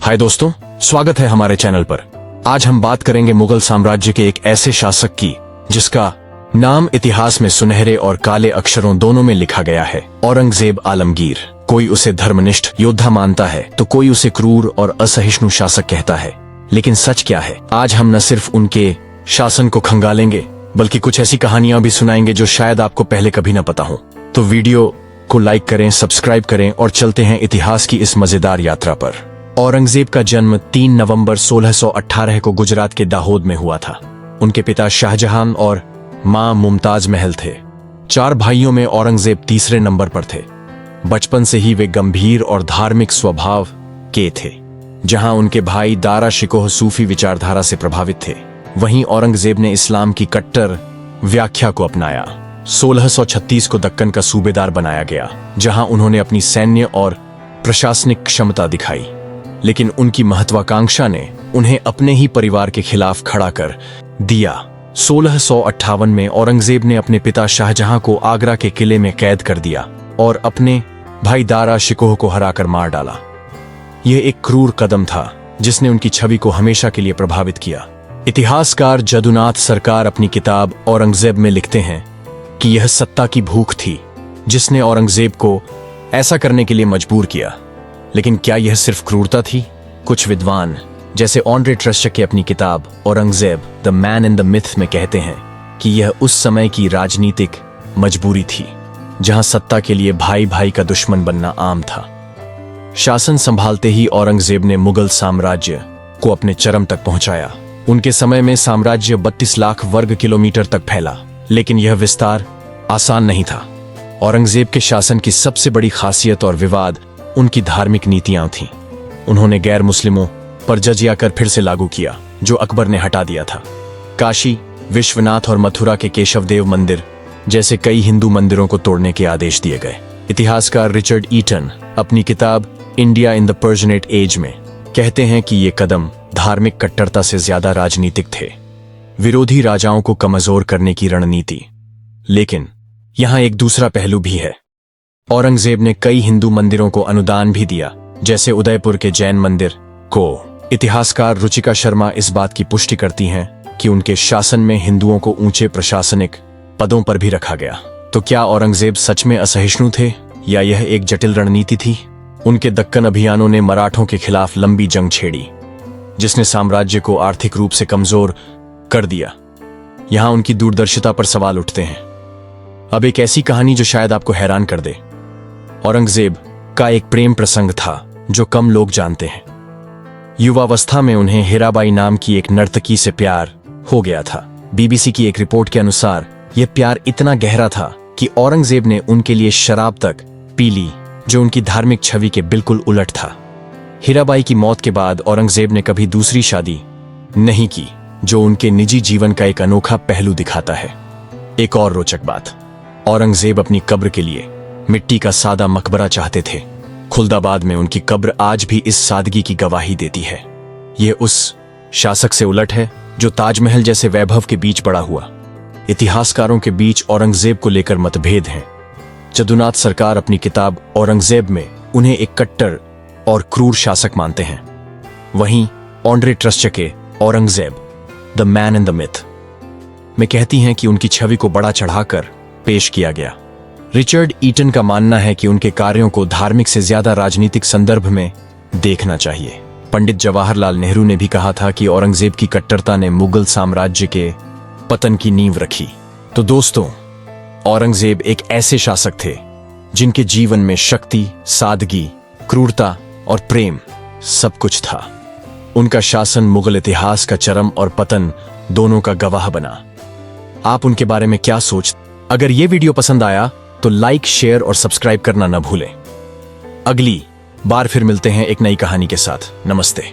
हाय दोस्तों, स्वागत है हमारे चैनल पर। आज हम बात करेंगे मुगल साम्राज्य के एक ऐसे शासक की जिसका नाम इतिहास में सुनहरे और काले अक्षरों दोनों में लिखा गया है, औरंगजेब आलमगीर। कोई उसे धर्मनिष्ठ योद्धा मानता है तो कोई उसे क्रूर और असहिष्णु शासक कहता है। लेकिन सच क्या है? आज हम न सिर्फ उनके शासन को खंगालेंगे बल्कि कुछ ऐसी कहानियां भी सुनाएंगे जो शायद आपको पहले कभी न पता हो। तो वीडियो को लाइक करें, सब्सक्राइब करें और चलते हैं इतिहास की इस मजेदार यात्रा पर। औरंगजेब का जन्म 3 नवंबर 1618 को गुजरात के दाहोद में हुआ था। उनके पिता शाहजहां और मां मुमताज महल थे। 4 भाइयों में औरंगजेब तीसरे नंबर पर थे। बचपन से ही वे गंभीर और धार्मिक स्वभाव के थे। जहां उनके भाई दारा शिकोह सूफी विचारधारा से प्रभावित थे, वहीं औरंगजेब ने इस्लाम की कट्टर व्याख्या को अपनाया। 1636 को दक्कन का सूबेदार बनाया गया, जहां उन्होंने अपनी सैन्य और प्रशासनिक क्षमता दिखाई। लेकिन उनकी महत्वाकांक्षा ने उन्हें अपने ही परिवार के खिलाफ खड़ा कर दिया। 1658 में औरंगजेब ने अपने पिता शाहजहां को आगरा के किले में कैद कर दिया और अपने भाई दारा शिकोह को हराकर मार डाला। यह एक क्रूर कदम था जिसने उनकी छवि को हमेशा के लिए प्रभावित किया। इतिहासकार जदुनाथ सरकार अपनी किताब औरंगजेब में लिखते हैं कि यह सत्ता की भूख थी जिसने औरंगजेब को ऐसा करने के लिए मजबूर किया। लेकिन क्या यह सिर्फ क्रूरता थी? कुछ विद्वान जैसे ऑन्ड्रे ट्रस्चके अपनी किताब Aurangzeb the man in the myth में कहते हैं कि यह उस समय की राजनीतिक मजबूरी थी जहां सत्ता के लिए भाई भाई का दुश्मन बनना आम था। शासन संभालते ही औरंगजेब ने मुगल साम्राज्य को अपने चरम तक पहुंचाया। उनके समय में साम्राज्य 32 लाख वर्ग किलोमीटर तक फैला, लेकिन यह विस्तार आसान नहीं था। औरंगजेब के शासन की सबसे बड़ी खासियत और विवाद उनकी धार्मिक नीतियां थीं। उन्होंने गैर मुस्लिमों पर जजिया कर फिर से लागू किया, जो अकबर ने हटा दिया था। काशी, विश्वनाथ और मथुरा के केशवदेव मंदिर जैसे कई हिंदू मंदिरों को तोड़ने के आदेश दिए गए। इतिहासकार रिचर्ड ईटन अपनी किताब India in the Persianate as में कहते हैं कि ये कदम धार्मिक कट्टरता से ज्यादा राजनीतिक थे, विरोधी राजाओं को कमजोर करने की रणनीति। लेकिन यहां एक दूसरा पहलू भी है। औरंगजेब ने कई हिंदू मंदिरों को अनुदान भी दिया, जैसे उदयपुर के जैन मंदिर को। इतिहासकार रुचिका शर्मा इस बात की पुष्टि करती हैं कि उनके शासन में हिंदुओं को ऊंचे प्रशासनिक पदों पर भी रखा गया। तो क्या औरंगजेब सच में असहिष्णु थे या यह एक जटिल रणनीति थी? उनके दक्कन अभियानों ने मराठों के खिलाफ लंबी जंग छेड़ी, जिसने साम्राज्य को आर्थिक रूप से कमजोर कर दिया। यहां उनकी दूरदर्शिता पर सवाल उठते हैं। अब एक ऐसी कहानी जो शायद आपको हैरान कर दे। औरंगजेब का एक प्रेम प्रसंग था जो कम लोग जानते हैं। युवावस्था में उन्हें हीराबाई नाम की एक नर्तकी से प्यार हो गया था। बीबीसी की एक रिपोर्ट के अनुसार यह प्यार इतना गहरा था कि औरंगजेब ने उनके लिए शराब तक पी ली, जो उनकी धार्मिक छवि के बिल्कुल उलट था। हीराबाई की मौत के बाद औरंगजेब ने कभी दूसरी शादी नहीं की, जो उनके निजी जीवन का एक अनोखा पहलू दिखाता है। एक और रोचक बात, औरंगजेब अपनी कब्र के लिए मिट्टी का सादा मकबरा चाहते थे। खुलदाबाद में उनकी कब्र आज भी इस सादगी की गवाही देती है। यह उस शासक से उलट है जो ताजमहल जैसे वैभव के बीच बड़ा हुआ। इतिहासकारों के बीच औरंगजेब को लेकर मतभेद हैं। जदुनाथ सरकार अपनी किताब औरंगजेब में उन्हें एक कट्टर और क्रूर शासक मानते हैं। वहीं Audrey Truschke Aurangzeb the man in the myth में कहती हैं कि उनकी छवि को बड़ा चढ़ाकर पेश किया गया। रिचर्ड ईटन का मानना है कि उनके कार्यों को धार्मिक से ज्यादा राजनीतिक संदर्भ में देखना चाहिए। पंडित जवाहरलाल नेहरू ने भी कहा था कि औरंगजेब की कट्टरता ने मुगल साम्राज्य के पतन की नींव रखी। तो दोस्तों, औरंगजेब एक ऐसे शासक थे जिनके जीवन में शक्ति, सादगी, क्रूरता और प्रेम सब कुछ था। उनका शासन मुगल इतिहास का चरम और पतन दोनों का गवाह बना। आप उनके बारे में क्या सोचते? अगर ये वीडियो पसंद आया तो लाइक, शेयर और सब्सक्राइब करना न भूलें। अगली बार फिर मिलते हैं एक नई कहानी के साथ। नमस्ते।